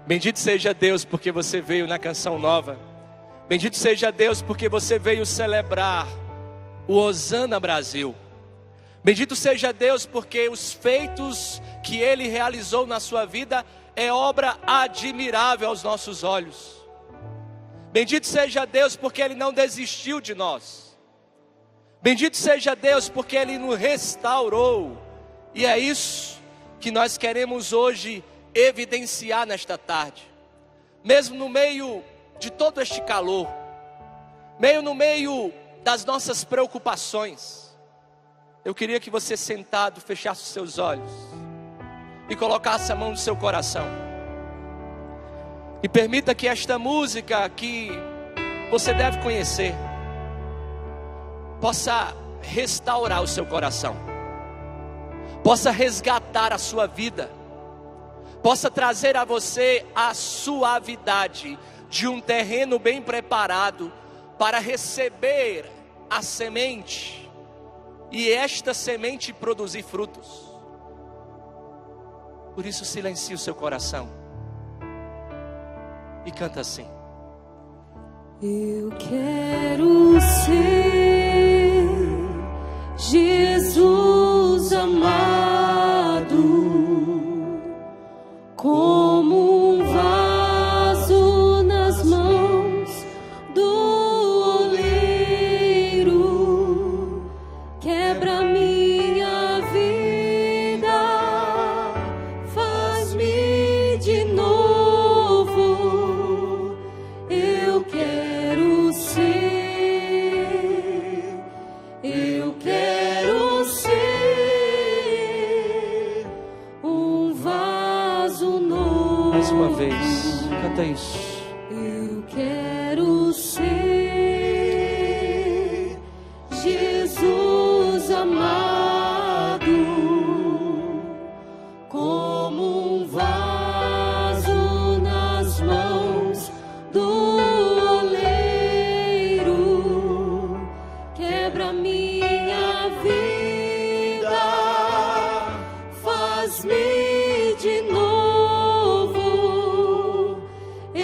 Bendito seja Deus porque você veio na canção nova. Bendito seja Deus porque você veio celebrar o Hosana Brasil. Bendito seja Deus porque os feitos que Ele realizou na sua vida é obra admirável aos nossos olhos. Bendito seja Deus porque Ele não desistiu de nós. Bendito seja Deus porque Ele nos restaurou. E é isso que nós queremos hoje evidenciar nesta tarde. Mesmo no meio de todo este calor, no meio das nossas preocupações, eu queria que você sentado fechasse os seus olhos e colocasse a mão no seu coração. E permita que esta música que você deve conhecer possa restaurar o seu coração, possa resgatar a sua vida, possa trazer a você a suavidade de um terreno bem preparado para receber a semente e esta semente produzir frutos. Por isso silencie o seu coração e canta assim: eu quero ser Jesus amado, como um vaso nas mãos do oleiro. Quebra minha vida, faz-me de novo. Eu quero ser um vaso novo. Mais uma vez, canta isso. Eu quero ser Jesus amado, como um vaso nas mãos do oleiro. Quebra minha vida, faz-me de novo.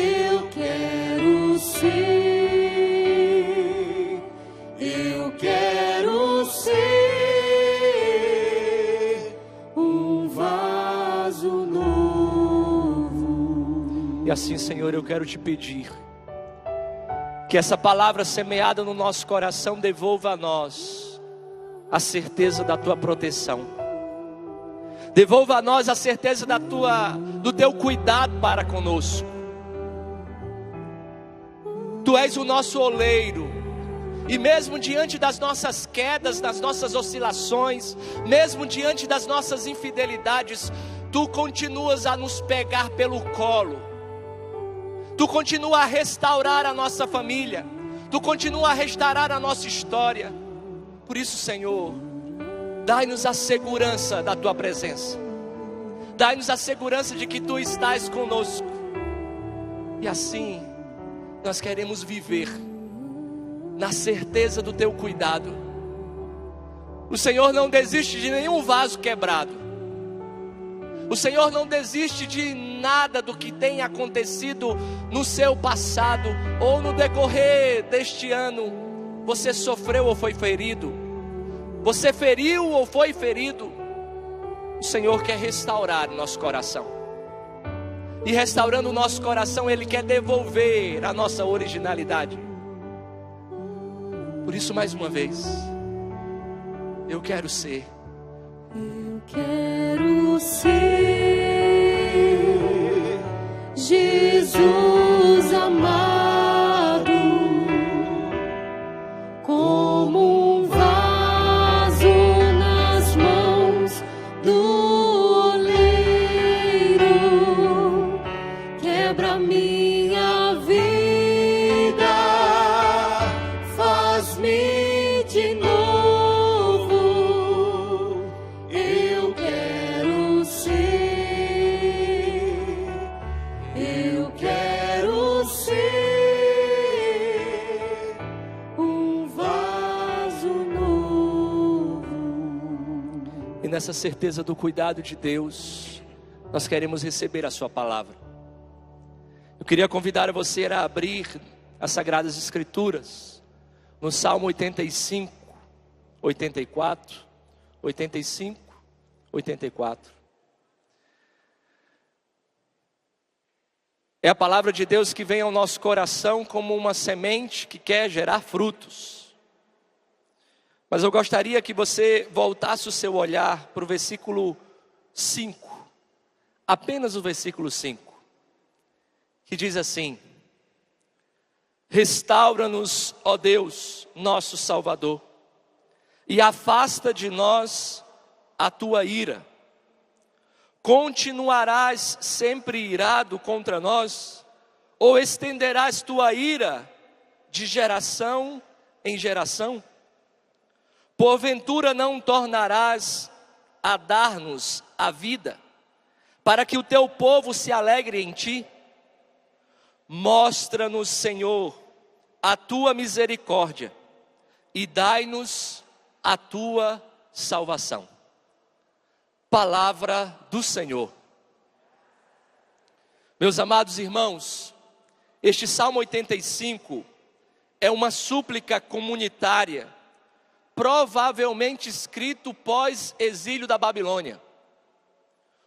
Eu quero ser um vaso novo. E assim, Senhor, eu quero te pedir que essa palavra semeada no nosso coração devolva a nós a certeza da tua proteção. Devolva a nós a certeza do teu cuidado para conosco. Tu és o nosso oleiro, e mesmo diante das nossas quedas, das nossas oscilações, mesmo diante das nossas infidelidades, Tu continuas a nos pegar pelo colo. Tu continua a restaurar a nossa família. Tu continua a restaurar a nossa história. Por isso, Senhor, dai-nos a segurança da Tua presença. Dai-nos a segurança de que Tu estás conosco. E assim, nós queremos viver na certeza do Teu cuidado. O Senhor não desiste de nenhum vaso quebrado. O Senhor não desiste de nada do que tem acontecido no seu passado ou no decorrer deste ano. Você sofreu ou foi ferido? Você feriu ou foi ferido? O Senhor quer restaurar o nosso coração. E restaurando o nosso coração, Ele quer devolver a nossa originalidade. Por isso, mais uma vez, eu quero ser Jesus amado, como um vaso nas mãos do oleiro. Quebra minha vida, faz-me de novo. Eu quero ser um vaso novo. E nessa certeza do cuidado de Deus, nós queremos receber a Sua palavra. Eu queria convidar você a abrir as Sagradas Escrituras, no Salmo 85, 84, 85, 84. É a palavra de Deus que vem ao nosso coração como uma semente que quer gerar frutos. Mas eu gostaria que você voltasse o seu olhar para o versículo 5, apenas o versículo 5. Que diz assim: restaura-nos, ó Deus, nosso Salvador, e afasta de nós a tua ira. Continuarás sempre irado contra nós, ou estenderás tua ira de geração em geração? Porventura não tornarás a dar-nos a vida, para que o teu povo se alegre em ti? Mostra-nos, Senhor, a tua misericórdia e dai-nos a tua salvação. Palavra do Senhor. Meus amados irmãos, este Salmo 85 é uma súplica comunitária, provavelmente escrito pós-exílio da Babilônia.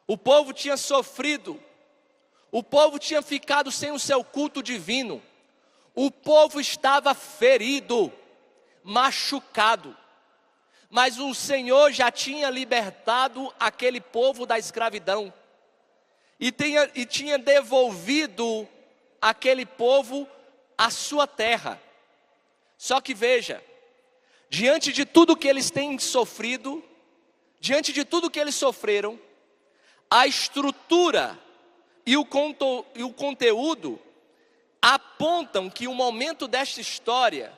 O povo tinha sofrido, o povo tinha ficado sem o seu culto divino, o povo estava ferido, machucado, mas o Senhor já tinha libertado aquele povo da escravidão, e tinha devolvido aquele povo a sua terra. Só que veja, diante de tudo que eles têm sofrido, diante de tudo que eles sofreram, a estrutura e o conteúdo apontam que o momento desta história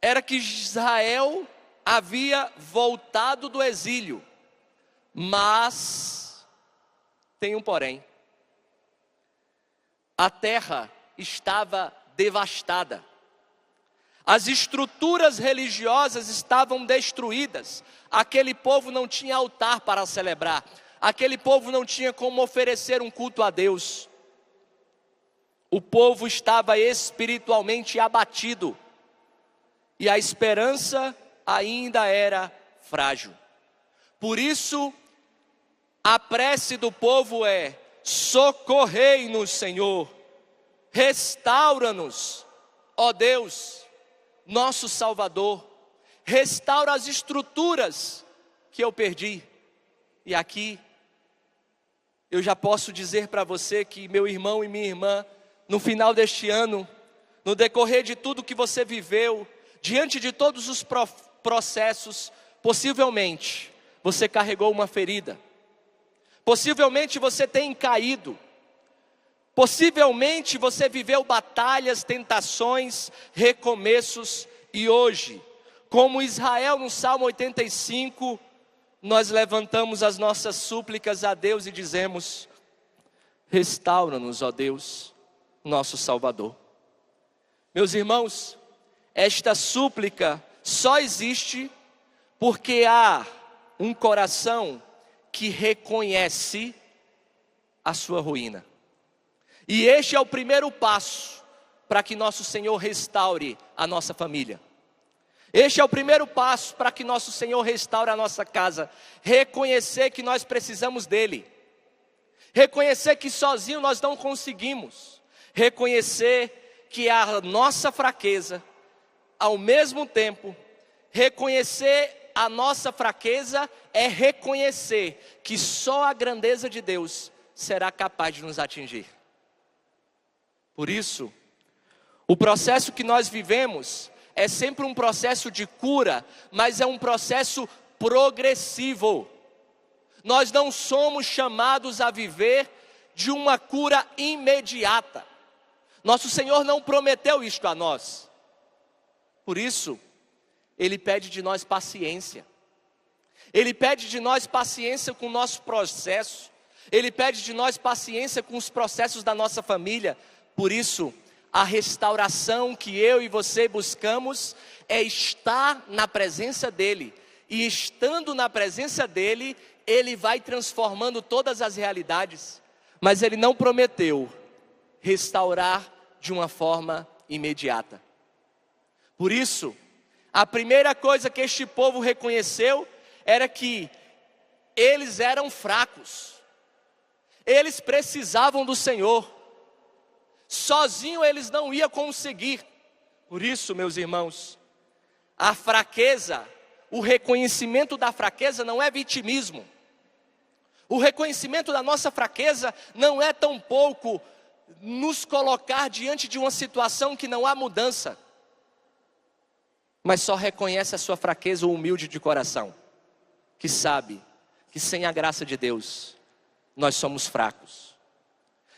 era que Israel havia voltado do exílio, mas tem um porém: a terra estava devastada, as estruturas religiosas estavam destruídas, aquele povo não tinha altar para celebrar, aquele povo não tinha como oferecer um culto a Deus. O povo estava espiritualmente abatido, e a esperança ainda era frágil. Por isso, a prece do povo é: socorrei-nos, Senhor, restaura-nos, ó Deus, nosso Salvador, restaura as estruturas que eu perdi. E aqui, eu já posso dizer para você que, meu irmão e minha irmã, no final deste ano, no decorrer de tudo que você viveu, diante de todos os processos, possivelmente você carregou uma ferida, possivelmente você tem caído, possivelmente você viveu batalhas, tentações, recomeços, e hoje, como Israel no Salmo 85, nós levantamos as nossas súplicas a Deus e dizemos: restaura-nos, ó Deus, nosso Salvador. Meus irmãos, esta súplica só existe porque há um coração que reconhece a sua ruína. E este é o primeiro passo para que nosso Senhor restaure a nossa família. Este é o primeiro passo para que nosso Senhor restaure a nossa casa. Reconhecer que nós precisamos dEle. Reconhecer que sozinho nós não conseguimos. Reconhecer que a nossa fraqueza, ao mesmo tempo, reconhecer a nossa fraqueza é reconhecer que só a grandeza de Deus será capaz de nos atingir. Por isso, o processo que nós vivemos é sempre um processo de cura, mas é um processo progressivo. Nós não somos chamados a viver de uma cura imediata. Nosso Senhor não prometeu isto a nós. Por isso, Ele pede de nós paciência. Ele pede de nós paciência com o nosso processo. Ele pede de nós paciência com os processos da nossa família. Por isso, a restauração que eu e você buscamos é estar na presença dEle. E estando na presença dEle, Ele vai transformando todas as realidades. Mas Ele não prometeu restaurar de uma forma imediata. Por isso, a primeira coisa que este povo reconheceu era que eles eram fracos. Eles precisavam do Senhor. Sozinho eles não iam conseguir. Por isso, meus irmãos, a fraqueza, o reconhecimento da fraqueza não é vitimismo. O reconhecimento da nossa fraqueza não é tampouco nos colocar diante de uma situação que não há mudança. Mas só reconhece a sua fraqueza o humilde de coração, que sabe que sem a graça de Deus, nós somos fracos.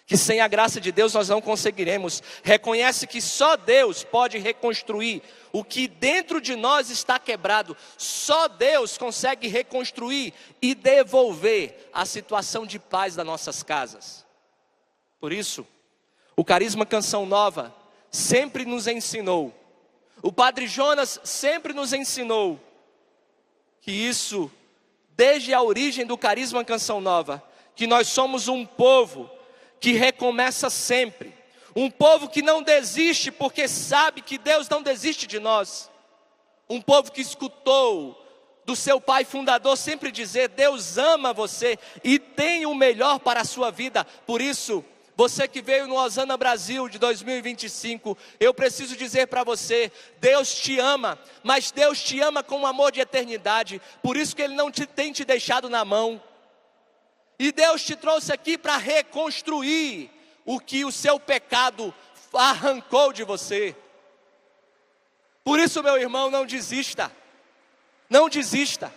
Que sem a graça de Deus nós não conseguiremos. Reconhece que só Deus pode reconstruir o que dentro de nós está quebrado. Só Deus consegue reconstruir e devolver a situação de paz das nossas casas. Por isso, o Carisma Canção Nova sempre nos ensinou, o Padre Jonas sempre nos ensinou, que isso, desde a origem do Carisma Canção Nova, que nós somos um povo que recomeça sempre, um povo que não desiste porque sabe que Deus não desiste de nós, um povo que escutou do seu pai fundador sempre dizer: Deus ama você e tem o melhor para a sua vida. Por isso, você que veio no Osana Brasil de 2025, eu preciso dizer para você, Deus te ama, mas Deus te ama com um amor de eternidade, por isso que Ele não tem te deixado na mão. E Deus te trouxe aqui para reconstruir o que o seu pecado arrancou de você. Por isso, meu irmão, não desista. Não desista.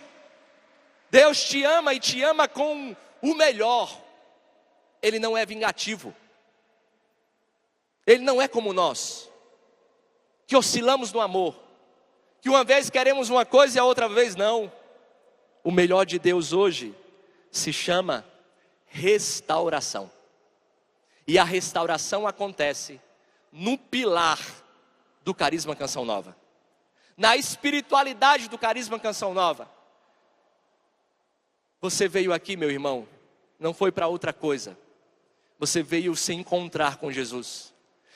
Deus te ama e te ama com o melhor. Ele não é vingativo. Ele não é como nós, que oscilamos no amor, que uma vez queremos uma coisa e a outra vez não. O melhor de Deus hoje se chama restauração. E a restauração acontece no pilar do Carisma Canção Nova, na espiritualidade do Carisma Canção Nova. Você veio aqui, meu irmão, não foi para outra coisa. Você veio se encontrar com Jesus.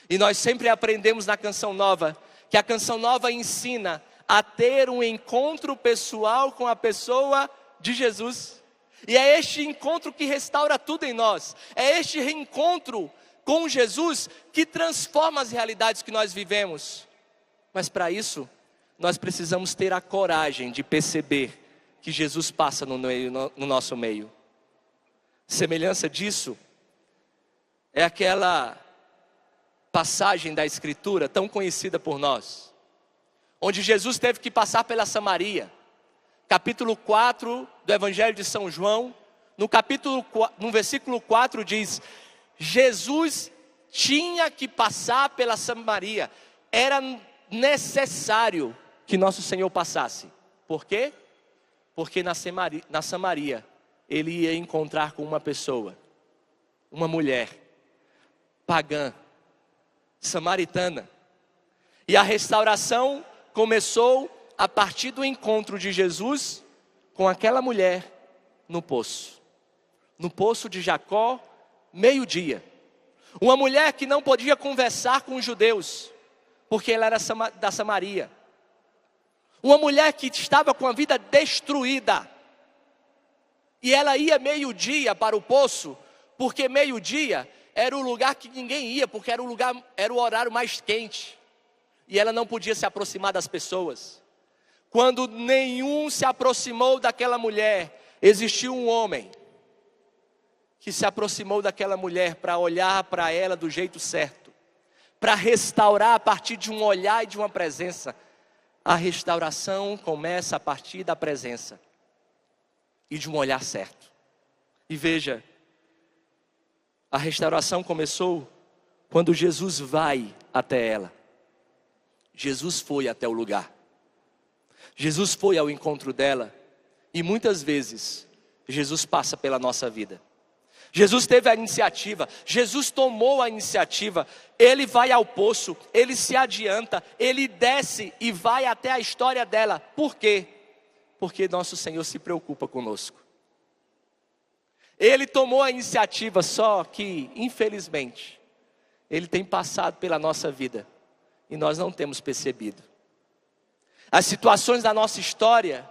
E nós sempre aprendemos na Canção Nova, que a Canção Nova ensina a ter um encontro pessoal com a pessoa de Jesus. E é este encontro que restaura tudo em nós. É este reencontro com Jesus que transforma as realidades que nós vivemos. Mas para isso, nós precisamos ter a coragem de perceber que Jesus passa no nosso meio. Semelhança disso é aquela passagem da Escritura tão conhecida por nós, onde Jesus teve que passar pela Samaria. Capítulo 4 do Evangelho de São João, no versículo 4 diz: Jesus tinha que passar pela Samaria, era necessário que nosso Senhor passasse. Por quê? Porque na Samaria ele ia encontrar com uma pessoa, uma mulher pagã, samaritana. E a restauração começou a partir do encontro de Jesus com aquela mulher no poço de Jacó, meio-dia. Uma mulher que não podia conversar com os judeus, porque ela era da Samaria. Uma mulher que estava com a vida destruída. E ela ia meio-dia para o poço, porque meio-dia era o lugar que ninguém ia, porque era o horário mais quente. E ela não podia se aproximar das pessoas. Quando nenhum se aproximou daquela mulher, existiu um homem que se aproximou daquela mulher para olhar para ela do jeito certo, para restaurar a partir de um olhar e de uma presença. A restauração começa a partir da presença e de um olhar certo. E veja, a restauração começou quando Jesus vai até ela. Jesus foi até o lugar. Jesus foi ao encontro dela. E muitas vezes, Jesus passa pela nossa vida. Jesus teve a iniciativa, Jesus tomou a iniciativa. Ele vai ao poço, ele se adianta, ele desce e vai até a história dela. Por quê? Porque nosso Senhor se preocupa conosco. Ele tomou a iniciativa, só que, infelizmente, Ele tem passado pela nossa vida e nós não temos percebido. As situações da nossa história,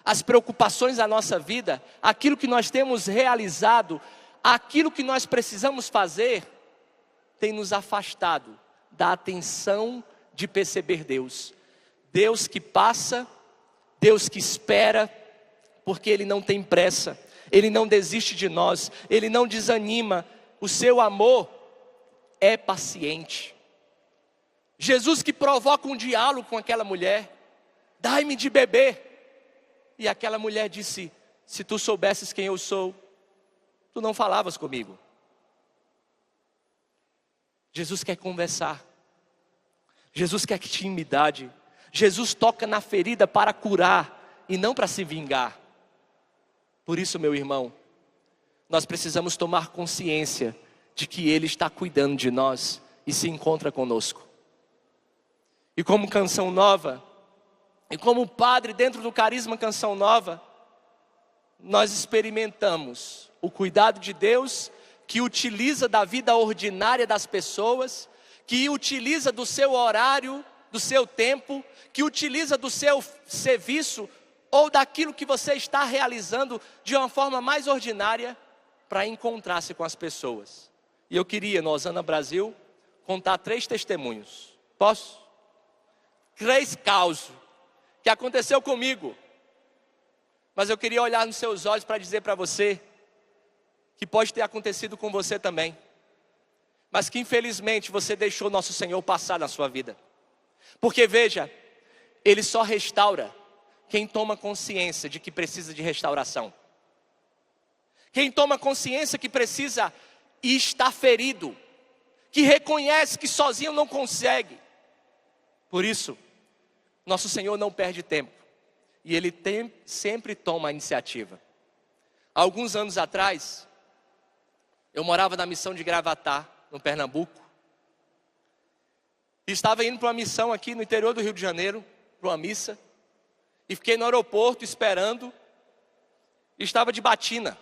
as preocupações da nossa vida, aquilo que nós temos realizado, aquilo que nós precisamos fazer, tem nos afastado da atenção de perceber Deus. Deus que passa, Deus que espera, porque Ele não tem pressa, Ele não desiste de nós, Ele não desanima, o seu amor é paciente. Jesus que provoca um diálogo com aquela mulher, dai-me de beber. E aquela mulher disse, se tu soubesses quem eu sou, tu não falavas comigo. Jesus quer conversar, Jesus quer intimidade, Jesus toca na ferida para curar e não para se vingar. Por isso, meu irmão, nós precisamos tomar consciência de que Ele está cuidando de nós e se encontra conosco. E como Canção Nova, e como padre dentro do Carisma Canção Nova, nós experimentamos o cuidado de Deus, que utiliza da vida ordinária das pessoas, que utiliza do seu horário, do seu tempo, que utiliza do seu serviço, ou daquilo que você está realizando de uma forma mais ordinária, para encontrar-se com as pessoas. E eu queria, no Osana Brasil, contar 3 testemunhos. Posso? 3 causos que aconteceu comigo. Mas eu queria olhar nos seus olhos para dizer para você que pode ter acontecido com você também, mas que infelizmente você deixou nosso Senhor passar na sua vida. Porque veja, Ele só restaura quem toma consciência de que precisa de restauração. Quem toma consciência que precisa e está ferido, que reconhece que sozinho não consegue. Por isso, nosso Senhor não perde tempo, e Ele sempre toma a iniciativa. Há alguns anos atrás, eu morava na missão de Gravatá, no Pernambuco, e estava indo para uma missão aqui no interior do Rio de Janeiro, para uma missa, e fiquei no aeroporto esperando, e estava de batina,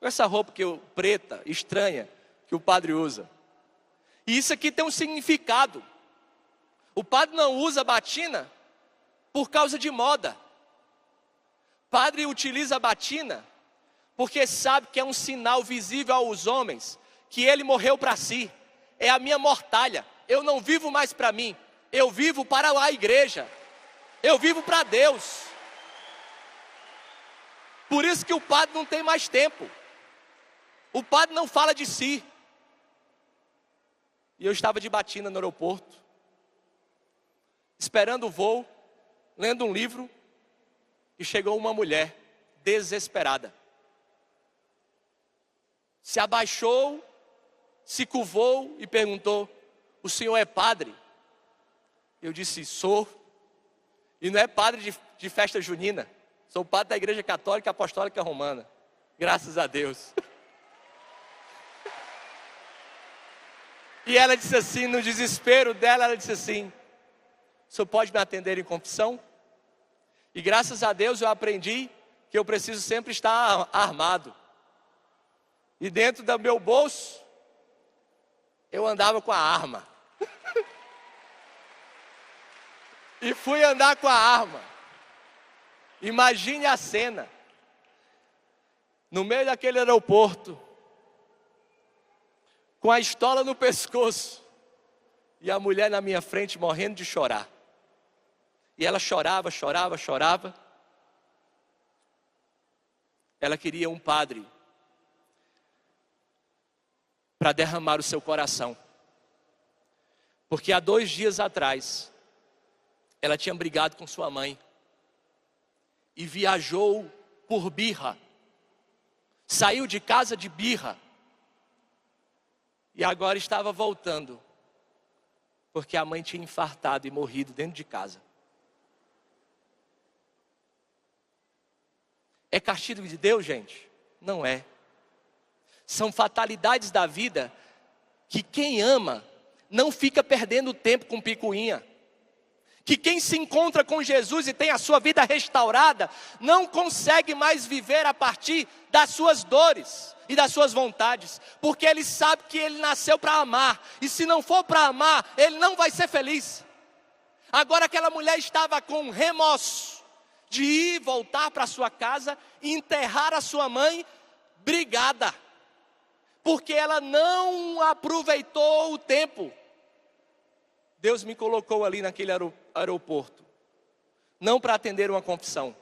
com essa roupa preta, estranha, que o padre usa. E isso aqui tem um significado. O padre não usa batina por causa de moda. O padre utiliza a batina porque sabe que é um sinal visível aos homens, que ele morreu para si. É a minha mortalha. Eu não vivo mais para mim, eu vivo para a igreja. Eu vivo para Deus. Por isso que o padre não tem mais tempo. O padre não fala de si. E eu estava de batina no aeroporto, esperando o voo, lendo um livro, e chegou uma mulher desesperada. Se abaixou, se curvou e perguntou, o senhor é padre? Eu disse, sou. E não é padre de festa junina, sou padre da Igreja Católica Apostólica Romana. Graças a Deus. E ela disse assim, no desespero dela, ela disse assim, o senhor pode me atender em confissão? E graças a Deus eu aprendi que eu preciso sempre estar armado. E dentro do meu bolso, eu andava com a arma. E fui andar com a arma. Imagine a cena. No meio daquele aeroporto, com a estola no pescoço, e a mulher na minha frente morrendo de chorar. E ela chorava, chorava, chorava. Ela queria um padre para derramar o seu coração. Porque há 2 dias atrás, ela tinha brigado com sua mãe e viajou por birra. Saiu de casa de birra. E agora estava voltando, porque a mãe tinha infartado e morrido dentro de casa. É castigo de Deus, gente? Não é. São fatalidades da vida que quem ama não fica perdendo tempo com picuinha. que quem se encontra com Jesus e tem a sua vida restaurada, não consegue mais viver a partir das suas dores e das suas vontades, porque ele sabe que ele nasceu para amar, e se não for para amar, ele não vai ser feliz. Agora aquela mulher estava com remorso de ir voltar para sua casa e enterrar a sua mãe brigada, porque ela não aproveitou o tempo. Deus me colocou ali naquele aeroporto, não para atender uma confissão,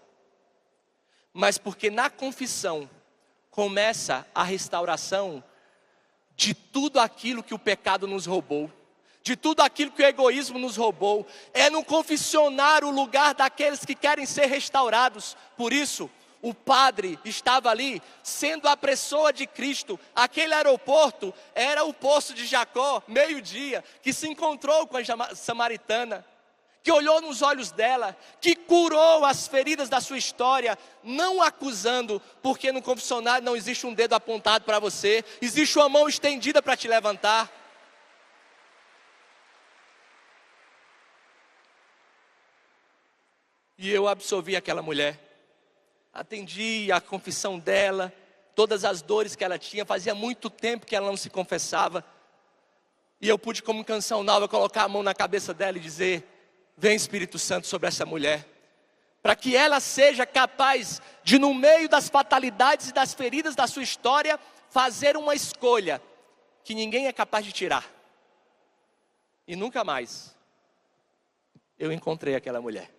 mas porque na confissão começa a restauração de tudo aquilo que o pecado nos roubou, de tudo aquilo que o egoísmo nos roubou. É no confessionário o lugar daqueles que querem ser restaurados. Por isso, o padre estava ali, sendo a pessoa de Cristo. Aquele aeroporto era o poço de Jacó, meio-dia, que se encontrou com a samaritana, que olhou nos olhos dela, que curou as feridas da sua história, não acusando, porque no confessionário não existe um dedo apontado para você, existe uma mão estendida para te levantar. E eu absolvi aquela mulher. Atendi a confissão dela, todas as dores que ela tinha, fazia muito tempo que ela não se confessava, e eu pude, como canção nova, colocar a mão na cabeça dela e dizer: vem Espírito Santo sobre essa mulher, para que ela seja capaz de, no meio das fatalidades e das feridas da sua história, fazer uma escolha que ninguém é capaz de tirar. E nunca mais eu encontrei aquela mulher.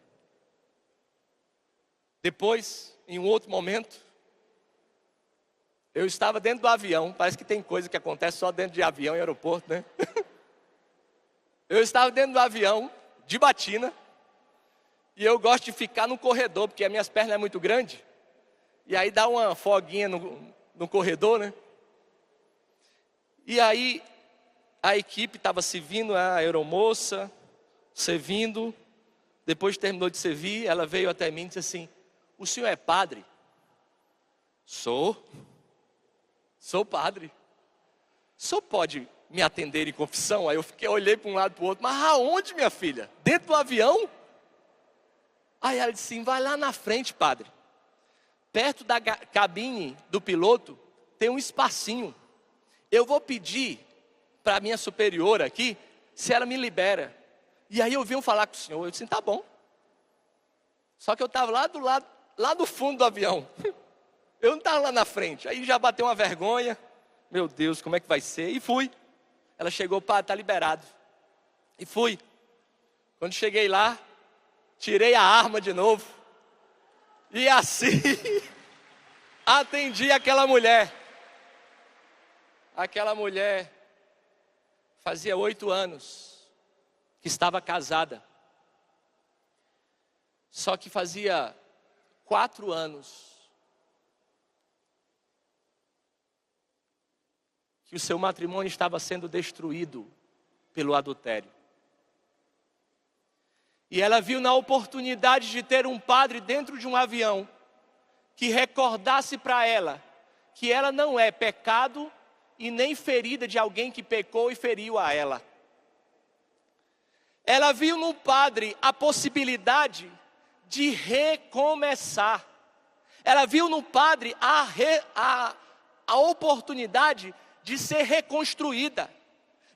Depois, em um outro momento, eu estava dentro do avião. Parece que tem coisa que acontece só dentro de avião e aeroporto, né? Eu estava dentro do avião, de batina, e eu gosto de ficar no corredor, porque as minhas pernas são muito grandes, e aí dá uma folguinha no corredor, né? E aí, a equipe estava servindo, a aeromoça, servindo. Depois terminou de servir, ela veio até mim e disse assim: o senhor é padre? Sou padre. O senhor pode me atender em confissão? Aí eu olhei para um lado e para o outro: mas aonde, minha filha? Dentro do avião? Aí ela disse assim: vai lá na frente, padre. Perto da cabine do piloto tem um espacinho. Eu vou pedir para a minha superiora aqui se ela me libera. E aí eu vim falar com o senhor. Eu disse: tá bom. Só que eu estava lá do fundo do avião. Eu não estava lá na frente. Aí já bateu uma vergonha. Meu Deus, como é que vai ser? E fui. Ela chegou: padre, está liberado. E fui. Quando cheguei lá, tirei a arma de novo. E assim, atendi aquela mulher. Aquela mulher fazia 8 anos que estava casada. Só que fazia 4 anos que o seu matrimônio estava sendo destruído pelo adultério. E ela viu na oportunidade de ter um padre dentro de um avião que recordasse para ela que ela não é pecado e nem ferida de alguém que pecou e feriu a ela. Ela viu no padre a possibilidade de recomeçar. Ela viu no padre a oportunidade de ser reconstruída,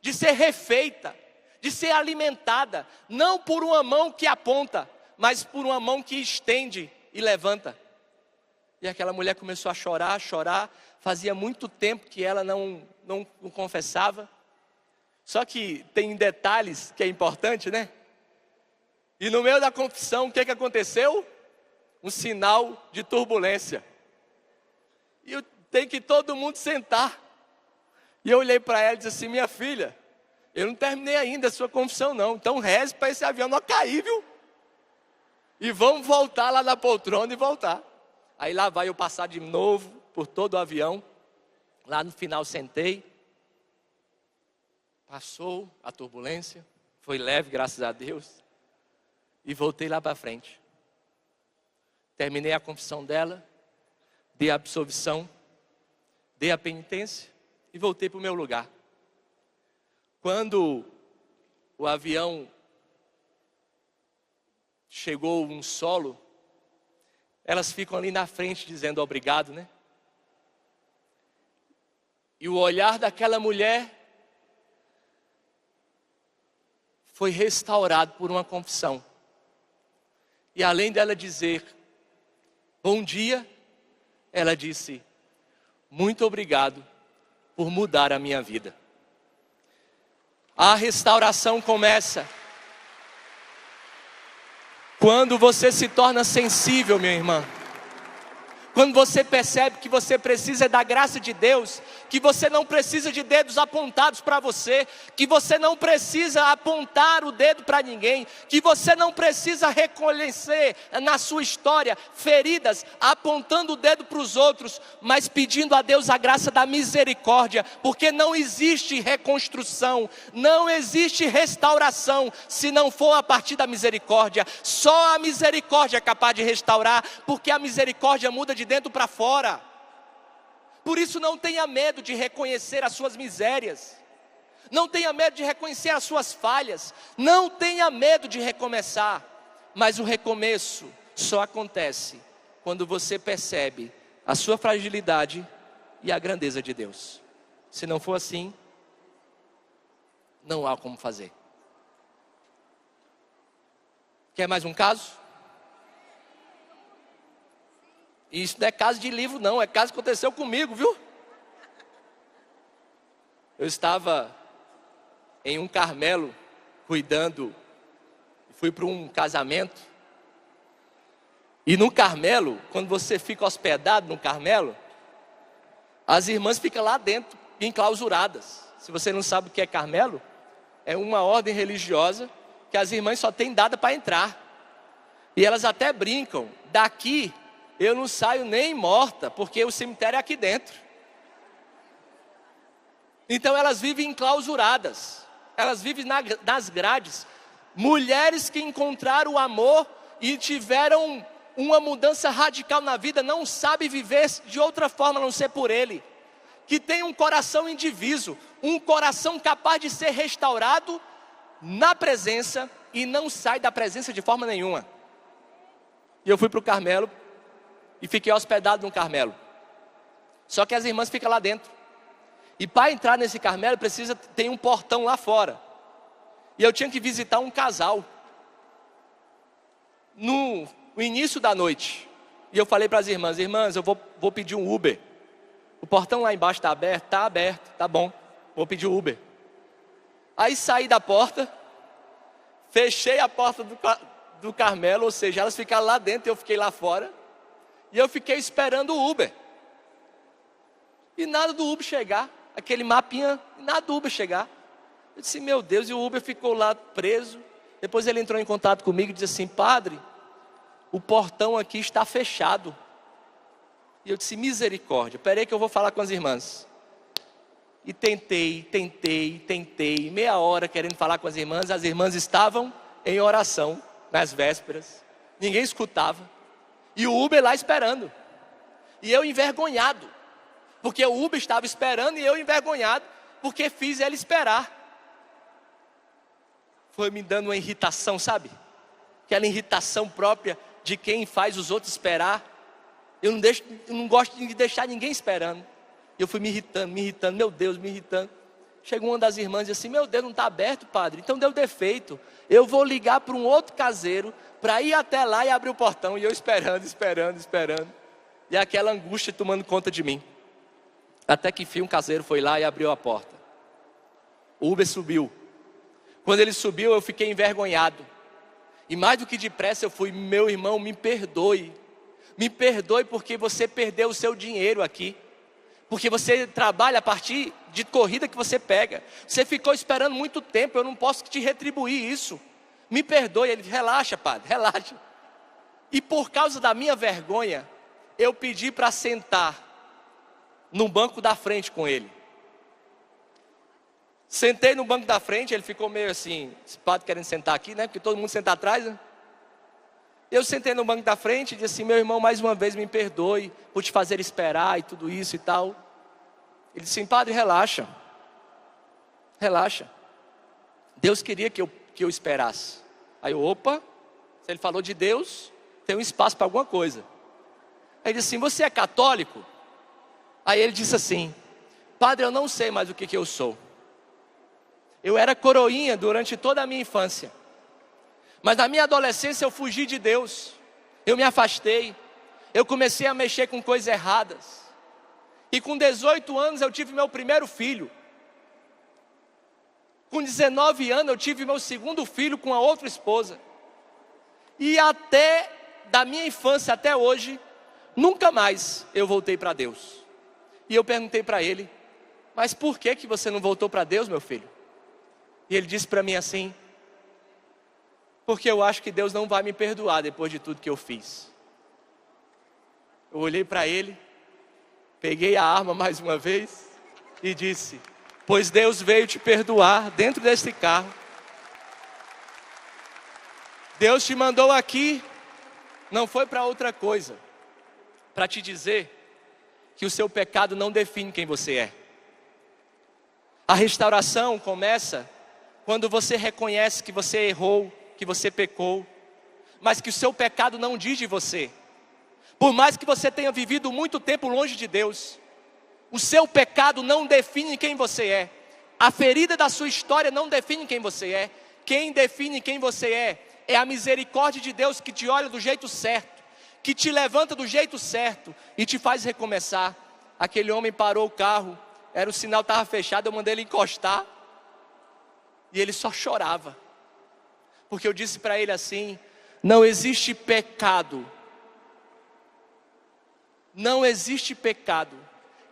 de ser refeita, de ser alimentada, não por uma mão que aponta, mas por uma mão que estende e levanta. E aquela mulher começou a chorar, fazia muito tempo que ela não confessava. Só que tem detalhes que é importante, né? E no meio da confissão, o que aconteceu? Um sinal de turbulência. E tem que todo mundo sentar. E eu olhei para ela e disse assim: minha filha, eu não terminei ainda a sua confissão não. Então reze para esse avião não cair, viu? E vamos voltar lá na poltrona e voltar. Aí lá vai eu passar de novo por todo o avião. Lá no final sentei. Passou a turbulência. Foi leve, graças a Deus. E voltei lá para frente. Terminei a confissão dela. Dei a absolvição. Dei a penitência. E voltei para o meu lugar. Quando o avião chegou um solo, elas ficam ali na frente dizendo obrigado, né? E o olhar daquela mulher foi restaurado por uma confissão. E além dela dizer bom dia, ela disse: muito obrigado por mudar a minha vida. A restauração começa quando você se torna sensível, minha irmã. Quando você percebe que você precisa da graça de Deus, que você não precisa de dedos apontados para você, que você não precisa apontar o dedo para ninguém, que você não precisa reconhecer na sua história feridas apontando o dedo para os outros, mas pedindo a Deus a graça da misericórdia, porque não existe reconstrução, não existe restauração se não for a partir da misericórdia. Só a misericórdia é capaz de restaurar, porque a misericórdia muda de dentro para fora. Por isso não tenha medo de reconhecer as suas misérias, não tenha medo de reconhecer as suas falhas, não tenha medo de recomeçar, mas o recomeço só acontece quando você percebe a sua fragilidade e a grandeza de Deus. Se não for assim, não há como fazer. Quer mais um caso? Isso não é caso de livro não, é caso que aconteceu comigo, viu? Eu estava em um Carmelo, cuidando, fui para um casamento. E no Carmelo, quando você fica hospedado no Carmelo, as irmãs ficam lá dentro, enclausuradas. Se você não sabe o que é Carmelo, é uma ordem religiosa que as irmãs só têm data para entrar. E elas até brincam, daqui eu não saio nem morta, porque o cemitério é aqui dentro. Então elas vivem enclausuradas, elas vivem nas grades. Mulheres que encontraram o amor e tiveram uma mudança radical na vida, não sabem viver de outra forma a não ser por Ele. Que tem um coração indiviso, um coração capaz de ser restaurado na presença e não sai da presença de forma nenhuma. E eu fui para o Carmelo e fiquei hospedado no Carmelo. Só que as irmãs ficam lá dentro. E para entrar nesse Carmelo tem um portão lá fora. E eu tinha que visitar um casal no início da noite. E eu falei para as irmãs: irmãs, eu vou pedir um Uber. O portão lá embaixo está aberto? Está aberto, tá bom, vou pedir o Uber. Aí saí da porta, fechei a porta do Carmelo, ou seja, elas ficaram lá dentro e eu fiquei lá fora. E eu fiquei esperando o Uber. E nada do Uber chegar. Aquele mapinha, nada do Uber chegar. Eu disse: meu Deus, e o Uber ficou lá preso. Depois ele entrou em contato comigo e disse assim: padre, o portão aqui está fechado. E eu disse: misericórdia, peraí que eu vou falar com as irmãs. E tentei, meia hora querendo falar com as irmãs estavam em oração, nas vésperas. Ninguém escutava. E o Uber lá esperando. E eu envergonhado. Porque o Uber estava esperando e eu envergonhado. Porque fiz ele esperar. Foi me dando uma irritação, sabe? Aquela irritação própria de quem faz os outros esperar. Eu não gosto de deixar ninguém esperando. Eu fui me irritando, meu Deus, me irritando. Chegou uma das irmãs e disse assim: meu Deus, não está aberto, padre, então deu defeito. Eu vou ligar para um outro caseiro para ir até lá e abrir o portão. E eu esperando. E aquela angústia tomando conta de mim. Até que enfim um caseiro foi lá e abriu a porta. O Uber subiu. Quando ele subiu, eu fiquei envergonhado. E mais do que depressa eu fui: meu irmão, me perdoe. Me perdoe porque você perdeu o seu dinheiro aqui. Porque você trabalha a partir de corrida que você pega. Você ficou esperando muito tempo, eu não posso te retribuir isso. Me perdoe. Ele: relaxa, padre, relaxa. E por causa da minha vergonha, eu pedi para sentar no banco da frente com ele. Sentei no banco da frente, ele ficou meio assim: esse padre querendo sentar aqui, né? Porque todo mundo senta atrás, né? Eu sentei no banco da frente e disse assim: meu irmão, mais uma vez me perdoe por te fazer esperar e tudo isso e tal. Ele disse assim: padre, relaxa. Relaxa. Deus queria que eu esperasse. Aí eu: opa, Se ele falou de Deus, tem um espaço para alguma coisa. Aí ele disse assim: você é católico? Aí ele disse assim: padre, eu não sei mais o que eu sou. Eu era coroinha durante toda a minha infância, mas na minha adolescência eu fugi de Deus. Eu me afastei. Eu comecei a mexer com coisas erradas. E com 18 anos eu tive meu primeiro filho. Com 19 anos eu tive meu segundo filho com a outra esposa. E até da minha infância até hoje, nunca mais eu voltei para Deus. E eu perguntei para ele: mas por que você não voltou para Deus, meu filho? E ele disse para mim assim: porque eu acho que Deus não vai me perdoar depois de tudo que eu fiz. Eu olhei para ele, peguei a arma mais uma vez e disse: pois Deus veio te perdoar dentro desse carro. Deus te mandou aqui, não foi para outra coisa, para te dizer que o seu pecado não define quem você é. A restauração começa quando você reconhece que você errou, que você pecou, mas que o seu pecado não diz de você. Por mais que você tenha vivido muito tempo longe de Deus, o seu pecado não define quem você é. A ferida da sua história não define quem você é. Quem define quem você é a misericórdia de Deus, que te olha do jeito certo, que te levanta do jeito certo e te faz recomeçar. Aquele homem parou o carro, o sinal estava fechado, eu mandei ele encostar e ele só chorava, porque eu disse para ele assim: não existe pecado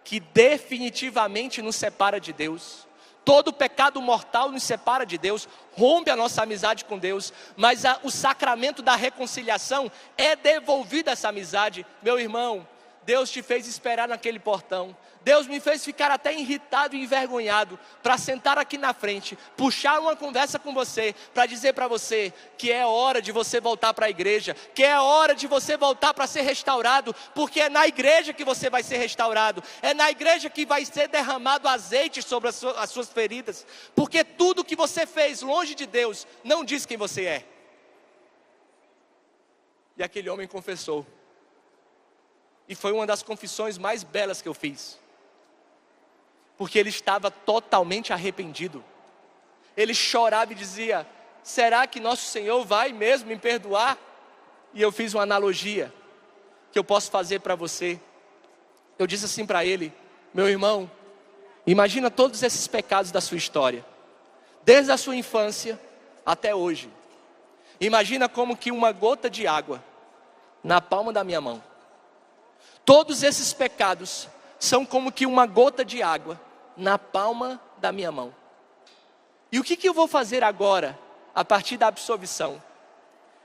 que definitivamente nos separa de Deus. Todo pecado mortal nos separa de Deus, rompe a nossa amizade com Deus, mas o sacramento da reconciliação é devolvida essa amizade. Meu irmão, Deus te fez esperar naquele portão. Deus me fez ficar até irritado e envergonhado para sentar aqui na frente, puxar uma conversa com você, para dizer para você que é hora de você voltar para a igreja, que é hora de você voltar para ser restaurado, porque é na igreja que você vai ser restaurado, é na igreja que vai ser derramado azeite sobre as suas feridas, porque tudo que você fez longe de Deus não diz quem você é. E aquele homem confessou, e foi uma das confissões mais belas que eu fiz, porque ele estava totalmente arrependido. Ele chorava e dizia: será que nosso Senhor vai mesmo me perdoar? E eu fiz uma analogia que eu posso fazer para você. Eu disse assim para ele: meu irmão, imagina todos esses pecados da sua história, desde a sua infância até hoje. Imagina como que uma gota de água na palma da minha mão. Todos esses pecados são como que uma gota de água na palma da minha mão. E o que eu vou fazer agora, a partir da absolvição?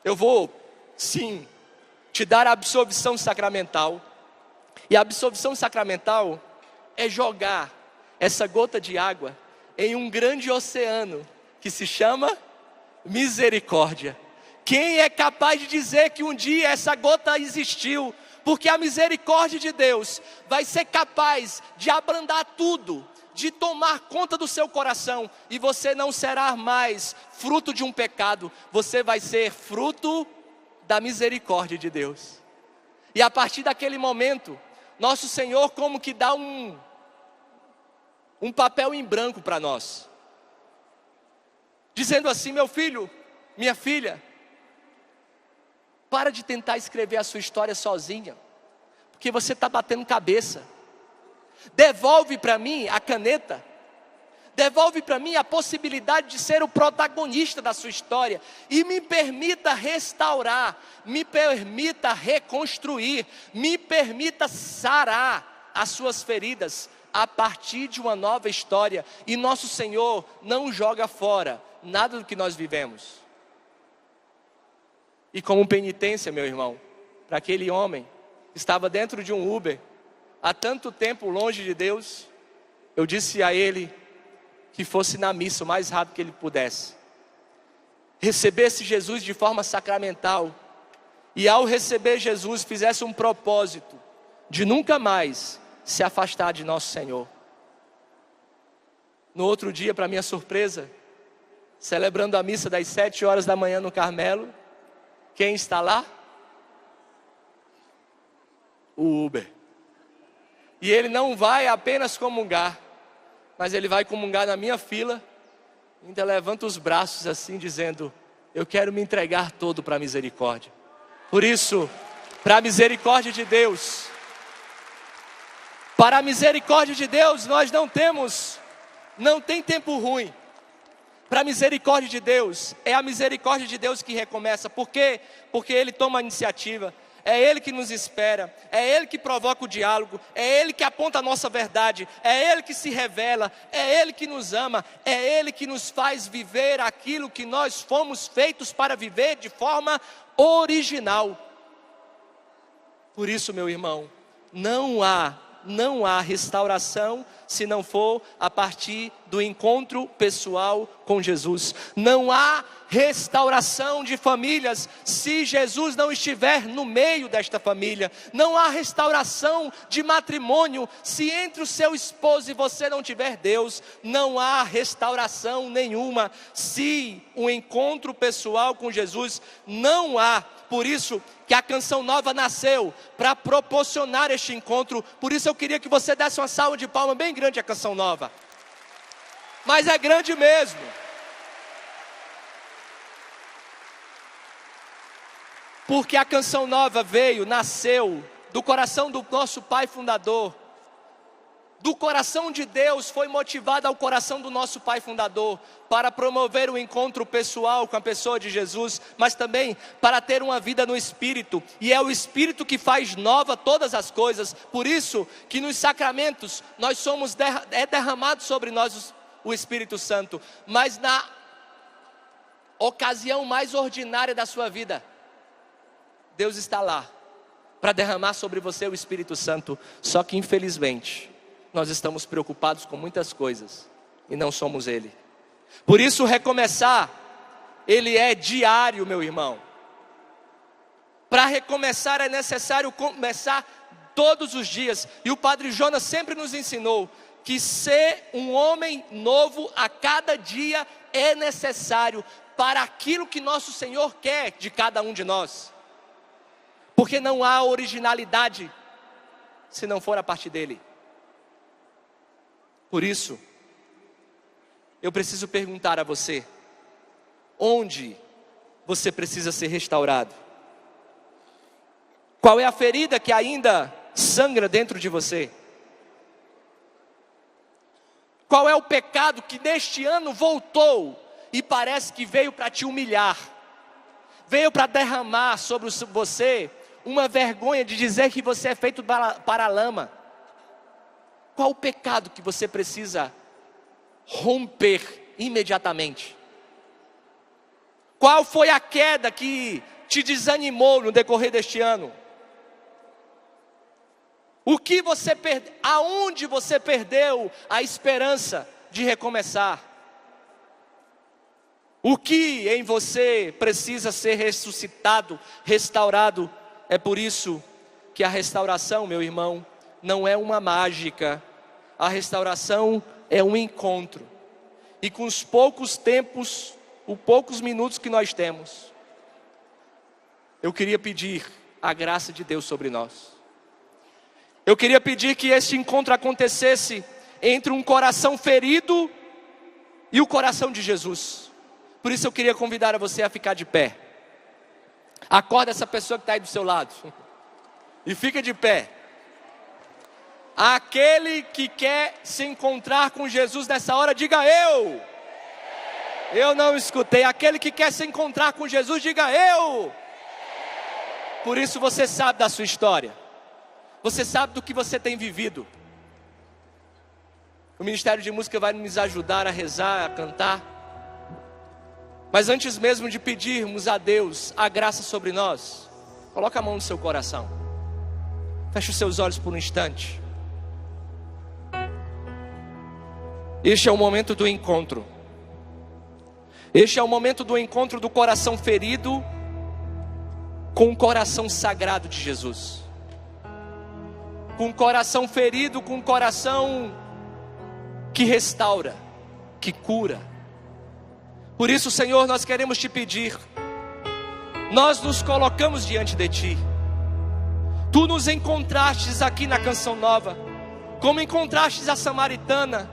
Eu vou, sim, te dar a absolvição sacramental. E a absolvição sacramental é jogar essa gota de água em um grande oceano que se chama misericórdia. Quem é capaz de dizer que um dia essa gota existiu? Porque a misericórdia de Deus vai ser capaz de abrandar tudo, de tomar conta do seu coração, e você não será mais fruto de um pecado, você vai ser fruto da misericórdia de Deus. E a partir daquele momento, nosso Senhor como que dá um papel em branco para nós, dizendo assim: meu filho, minha filha, para de tentar escrever a sua história sozinha, porque você está batendo cabeça. Devolve para mim a caneta, devolve para mim a possibilidade de ser o protagonista da sua história, e me permita restaurar, me permita reconstruir, me permita sarar as suas feridas a partir de uma nova história. E nosso Senhor não joga fora nada do que nós vivemos. E como penitência, meu irmão, para aquele homem que estava dentro de um Uber, há tanto tempo longe de Deus, eu disse a ele que fosse na missa o mais rápido que ele pudesse, recebesse Jesus de forma sacramental, e ao receber Jesus fizesse um propósito de nunca mais se afastar de nosso Senhor. No outro dia, para minha surpresa, celebrando a missa das 7 horas da manhã no Carmelo, Quem está lá? O Uber. E ele não vai apenas comungar, mas ele vai comungar na minha fila, ainda levanta os braços assim, dizendo: eu quero me entregar todo para a misericórdia. Por isso, para a misericórdia de Deus, para a misericórdia de Deus, nós não tem tempo ruim. Para a misericórdia de Deus, é a misericórdia de Deus que recomeça. Por quê? Porque Ele toma a iniciativa, é Ele que nos espera, é Ele que provoca o diálogo, é Ele que aponta a nossa verdade, é Ele que se revela, é Ele que nos ama, é Ele que nos faz viver aquilo que nós fomos feitos para viver de forma original. Por isso, meu irmão, não há restauração se não for a partir do encontro pessoal com Jesus. Não há restauração de famílias se Jesus não estiver no meio desta família. Não há restauração de matrimônio se entre o seu esposo e você não tiver Deus. Não há restauração nenhuma se o encontro pessoal com Jesus não há. Por isso que a Canção Nova nasceu, para proporcionar este encontro. Por isso eu queria que você desse uma salva de palmas bem grande à Canção Nova. Mas é grande mesmo. Porque a Canção Nova nasceu do coração do nosso Pai Fundador. Do coração de Deus foi motivada ao coração do nosso Pai Fundador, para promover o encontro pessoal com a pessoa de Jesus, mas também para ter uma vida no Espírito, e é o Espírito que faz nova todas as coisas. Por isso que nos sacramentos nós somos derramado sobre nós o Espírito Santo, mas na ocasião mais ordinária da sua vida, Deus está lá para derramar sobre você o Espírito Santo. Só que infelizmente nós estamos preocupados com muitas coisas e não somos Ele. Por isso recomeçar, ele é diário, meu irmão. Para recomeçar é necessário começar todos os dias. E o Padre Jonas sempre nos ensinou que ser um homem novo a cada dia é necessário para aquilo que nosso Senhor quer de cada um de nós. Porque não há originalidade se não for a partir dele. Por isso, eu preciso perguntar a você: onde você precisa ser restaurado? Qual é a ferida que ainda sangra dentro de você? Qual é o pecado que neste ano voltou e parece que veio para te humilhar? Veio para derramar sobre você uma vergonha de dizer que você é feito para a lama? Qual o pecado que você precisa romper imediatamente? Qual foi a queda que te desanimou no decorrer deste ano? O que você perdeu? Aonde você perdeu a esperança de recomeçar? O que em você precisa ser ressuscitado, restaurado? É por isso que a restauração, meu irmão, não é uma mágica. A restauração é um encontro. E com os poucos minutos que nós temos, eu queria pedir a graça de Deus sobre nós. Eu queria pedir que este encontro acontecesse entre um coração ferido e o coração de Jesus. Por isso eu queria convidar a você a ficar de pé. Acorda essa pessoa que está aí do seu lado e fica de pé. Aquele que quer se encontrar com Jesus nessa hora, diga eu. Eu não escutei. Aquele que quer se encontrar com Jesus, diga eu. Por isso você sabe da sua história. Você sabe do que você tem vivido. O Ministério de Música vai nos ajudar a rezar, a cantar. Mas antes mesmo de pedirmos a Deus a graça sobre nós, coloca a mão no seu coração. Feche os seus olhos por um instante. Este é o momento do encontro. Este é o momento do encontro do coração ferido com o coração sagrado de Jesus. Com o coração ferido, com o coração que restaura, que cura. Por isso, Senhor, nós queremos te pedir nós nos colocamos diante de Ti. Tu nos encontrastes aqui na Canção Nova, como encontrastes a samaritana,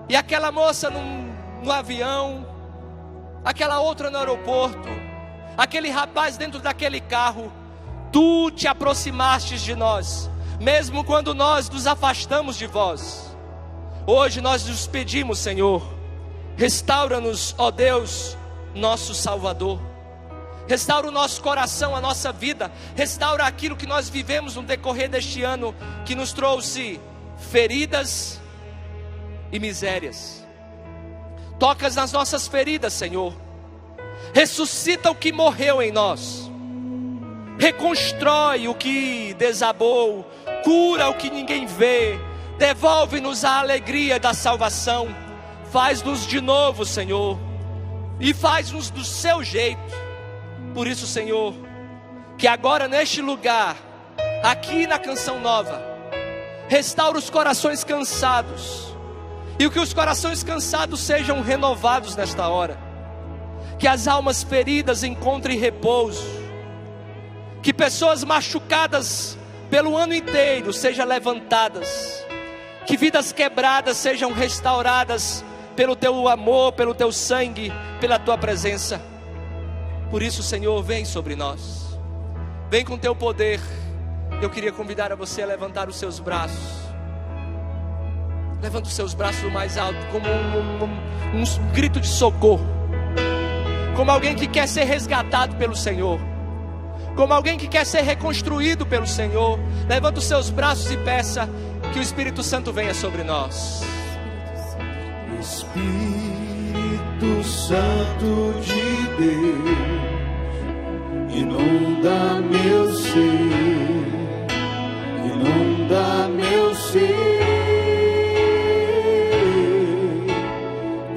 e aquela moça no avião, aquela outra no aeroporto, aquele rapaz dentro daquele carro. Tu te aproximastes de nós, mesmo quando nós nos afastamos de vós. Hoje nós nos pedimos, Senhor, restaura-nos, ó Deus, nosso Salvador. Restaura o nosso coração, a nossa vida. Restaura aquilo que nós vivemos no decorrer deste ano, que nos trouxe feridas e misérias. Tocas nas nossas feridas, Senhor. Ressuscita o que morreu em nós. Reconstrói o que desabou. Cura o que ninguém vê. Devolve-nos a alegria da salvação. Faz-nos de novo, Senhor, e faz-nos do seu jeito. Por isso, Senhor, que agora neste lugar, aqui na Canção Nova, restaura os corações cansados, e que os corações cansados sejam renovados nesta hora. Que as almas feridas encontrem repouso. Que pessoas machucadas pelo ano inteiro sejam levantadas. Que vidas quebradas sejam restauradas pelo Teu amor, pelo Teu sangue, pela Tua presença. Por isso, Senhor, vem sobre nós. Vem com Teu poder. Eu queria convidar a você a levantar os seus braços. Levanta os seus braços o mais alto, como um grito de socorro. Como alguém que quer ser resgatado pelo Senhor. Como alguém que quer ser reconstruído pelo Senhor. Levanta os seus braços e peça que o Espírito Santo venha sobre nós. Espírito Santo de Deus, inunda meu ser, inunda meu ser.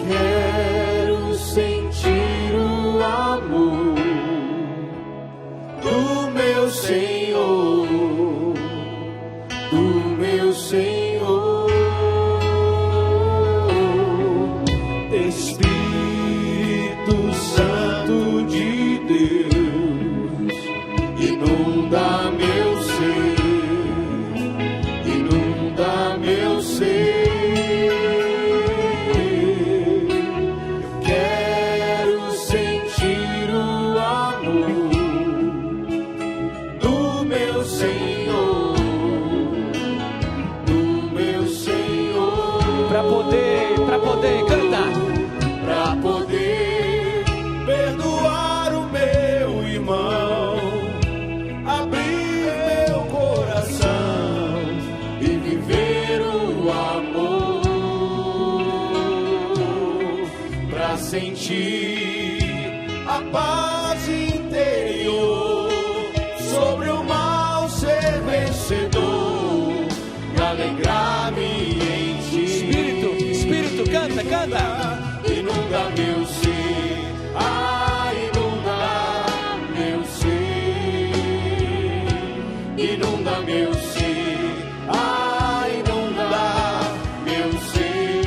Quero sentir o amor do meu Senhor, do meu Senhor. Espírito Santo de Deus, inunda meu ser, inunda meu ser. Eu quero sentir o amor do meu Senhor, do meu Senhor. Para poder cantar. Pra poder perdoar o meu irmão, abrir meu coração e viver o amor, pra sentir a paz interior, sobre o mal ser vencedor e alegrar-me em ti. Espírito, canta. Inunda meu ser, inunda meu ser, inunda meu ser, inunda meu ser,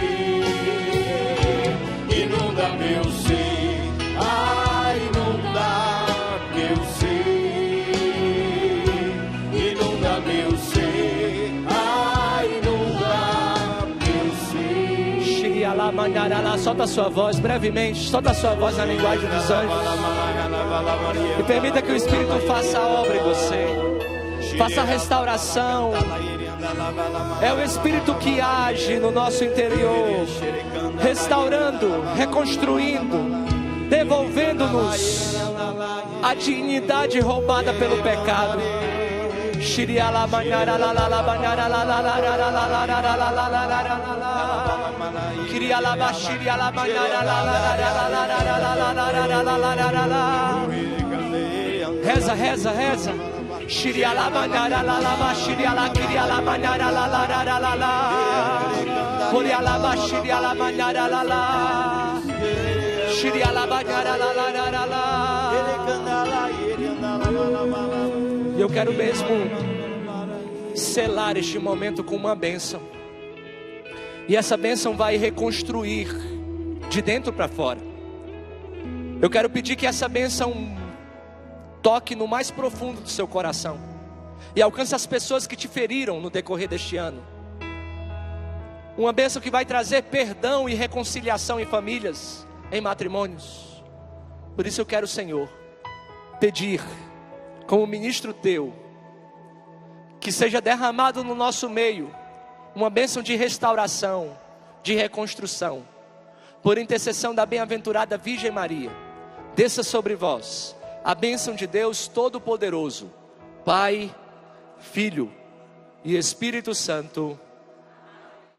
inunda meu ser, inunda meu ser, inunda meu ser, solta a sua voz brevemente, solta a sua voz na linguagem dos anjos e permita que o Espírito faça a obra em você, faça a restauração. É o Espírito que age no nosso interior, restaurando, reconstruindo, devolvendo-nos a dignidade roubada pelo pecado. Reza. Eu quero mesmo selar este momento com uma bênção. E essa bênção vai reconstruir de dentro para fora. Eu quero pedir que essa bênção toque no mais profundo do seu coração e alcance as pessoas que te feriram no decorrer deste ano. Uma bênção que vai trazer perdão e reconciliação em famílias, em matrimônios. Por isso eu quero, Senhor, pedir, como ministro teu, que seja derramado no nosso meio uma bênção de restauração, de reconstrução, por intercessão da bem-aventurada Virgem Maria. Desça sobre vós a bênção de Deus Todo-Poderoso, Pai, Filho e Espírito Santo.